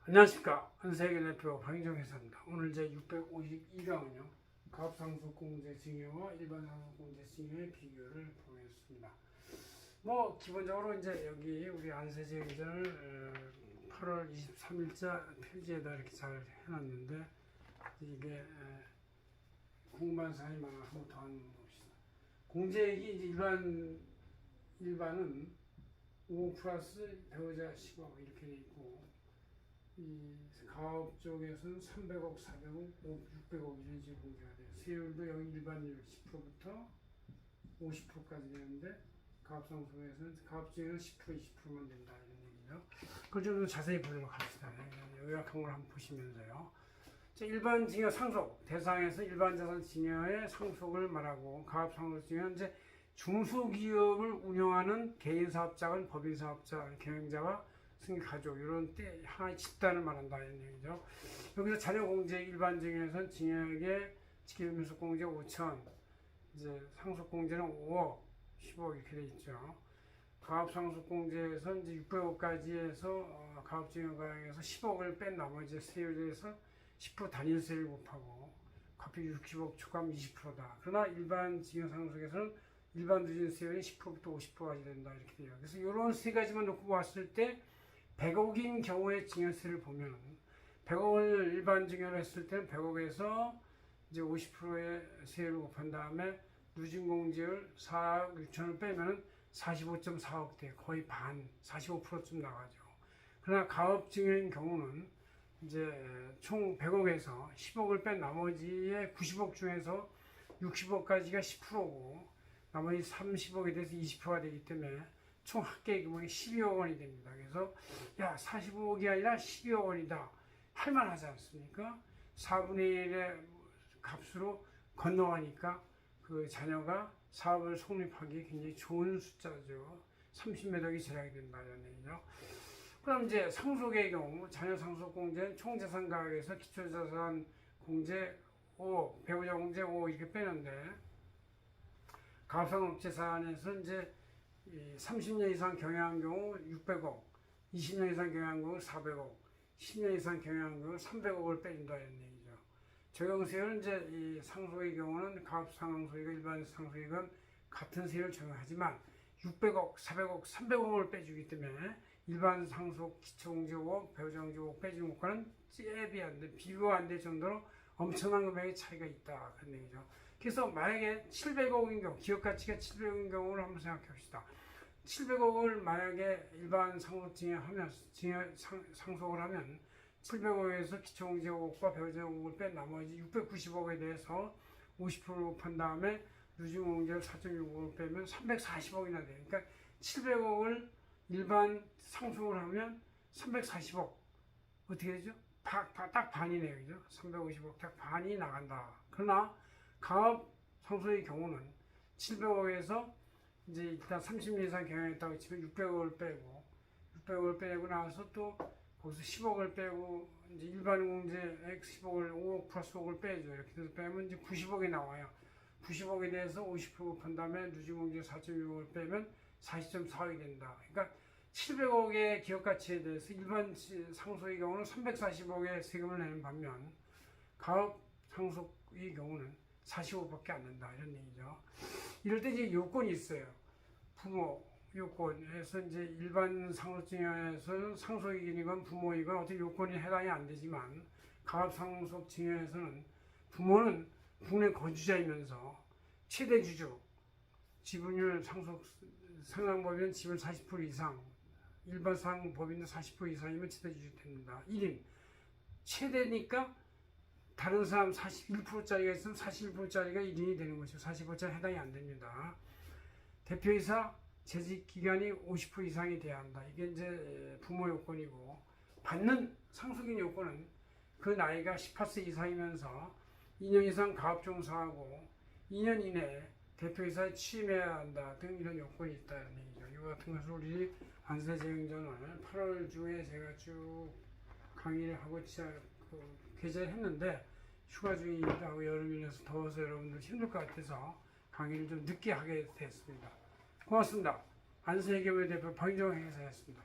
안녕하십니까. 한세계 대표 박인정 회사입니다. 오늘 제 652강은요. 가압상속공제 증여와 일반 상속공제 증여의 비교를 보겠습니다. 뭐 기본적으로 이제 여기 우리 안세제 의전을 8월 23일자 필지에다 이렇게 잘 해놨는데 이게 궁금한 사항이 많아 한번 더 한번 봅시다. 공제액이 이제 일반은 5 플러스 배우자 10억 이렇게 돼 있고, 이 가업 쪽에서는 300억, 400억, 600억 이런 식으로 공개가 돼요. 세율도 여기 일반율 10%부터 50%까지 되는데 가업상속에서는 가업중에는 10%, 20%만 된다 이런 얘기죠. 그걸 좀 자세히 보도록 합시다. 요약한 걸 한번 보시면서요. 일반 증여 상속 대상에서 일반 자산 증여의 상속을 말하고, 가업상속 증여는 이제 중소기업을 운영하는 개인 사업자는 법인 사업자, 경영자와 승계 가족 이런 때 하나의 집단을 말한다 이런 얘기죠. 여기서 자녀 공제 일반 증여에서는 증여액의 직계면속 공제 5천, 이제 상속 공제는 5억, 10억 이렇게 돼 있죠. 가업 상속 공제에서 이제 600억까지 해서 가업 증여 가액에서 10억을 뺀 나머지 세율에서 10% 단일세를 곱하고 과표 60억 초과하면 20%다. 그러나 일반 증여 상속에서는 일반 누진세율이 10%부터 50%까지 된다 이렇게 돼요. 그래서 이런 세 가지만 놓고 봤을 때 100억인 경우의 증여세를 보면 100억을 일반 증여를 했을 때는 100억에서 이제 50%의 세율을 곱한 다음에 누진공제율 4억 6천을 빼면은 45.4억 대 거의 반 45%쯤 나가죠. 그러나 가업 증여인 경우는 이제 총 100억에서 10억을 뺀 나머지의 90억 중에서 60억까지가 10%고 나머지 30억에 대해서 20%가 되기 때문에 총 합계 규모가 12억 원이 됩니다. 그래서 야 45억이 아니라 12억 원이다 할만하지 않습니까? 4분의 1의 값으로 건너가니까 그 자녀가 사업을 성립하기 굉장히 좋은 숫자죠. 30몇 억이 절약이 된다 이런 얘기죠. 그럼 이제 상속의 경우 자녀 상속 공제는 총자산 가액에서 기초자산 공제 5, 배우자 공제 5 이렇게 빼는데, 가업상업재산에서 이제 30년 이상 경영한 경우 600억, 20년 이상 경영한 경우 400억, 10년 이상 경영한 경우 300억을 빼준다 이런 얘기죠. 적용세율은 이제 이 상속의 경우는 가업상속액과 일반 상속액은 같은 세율을 적용하지만 600억, 400억, 300억을 빼주기 때문에 일반 상속 기초공제 5억, 배우자 공제 5억 빼주는 것과는 잽이 안 돼, 비교가 안 될 정도로 엄청난 금액의 차이가 있다 그런 얘기죠. 그래서 만약에 700억인 경우, 기업 가치가 700억인 경우를 한번 생각해 봅시다. 700억을 만약에 일반 상속 상속을 하면 700억에서 기초공제 5억과 배우자 5억을 뺀 나머지 690억에 대해서 50%를 곱한 다음에 누진공제를 4.6억을 빼면 340억이나 돼요. 그러니까 700억을 일반 상속을 하면 340억 어떻게 되죠? 딱 반이네요. 그죠? 350억 딱 반이 나간다. 그러나 가업 상속의 경우는 700억에서 이제 일단 30년 이상 경영했다고 치면 600억을 빼고 나서 또 거기서 10억을 빼고 이제 일반 공제액 10억을 5억 플러스 5억을 빼죠. 이렇게 해서 빼면 이제 90억이 나와요. 90억에 대해서 50% 곱한 다음에 누진공제 4.6억을 빼면 40.4억이 된다. 그러니까 700억의 기업 가치에 대해서 일반 상속의 경우는 340억의 세금을 내는 반면 가업 상속의 경우는 45억밖에 안 된다 이런 얘기죠. 이럴 때 이제 요건이 있어요. 부모 요건에서 이제 일반 상속증여에서는 상속이건 부모이건 어떻게 요건이 해당이 안 되지만, 가업 상속증여에서는 부모는 국내 거주자이면서 최대 주주, 지분율 상당법인은 지분 40% 이상, 일반 상법인은 40% 이상이면 최대 주주 됩니다. 1인 최대니까 다른 사람 41%짜리가 있으면 41%짜리가 1인이 되는 것이죠. 40%짜리 해당이 안 됩니다. 대표이사 재직 기간이 50% 이상이 돼야 한다. 이게 이제 부모 요건이고, 받는 상속인 요건은 그 나이가 18세 이상이면서 2년 이상 가업 종사하고 2년 이내에 대표이사에 취임해야 한다 등 이런 요건이 있다는 얘기죠. 이와 같은 것을 우리 안세제행전을 8월 중에 제가 쭉 강의를 하고 게재를 했는데, 휴가 중이기도 하고 여름이라서 더워서 여러분들 힘들 것 같아서 강의를 좀 늦게 하게 됐습니다. 고맙습니다. 안세계의 대표 박인정 행사였습니다.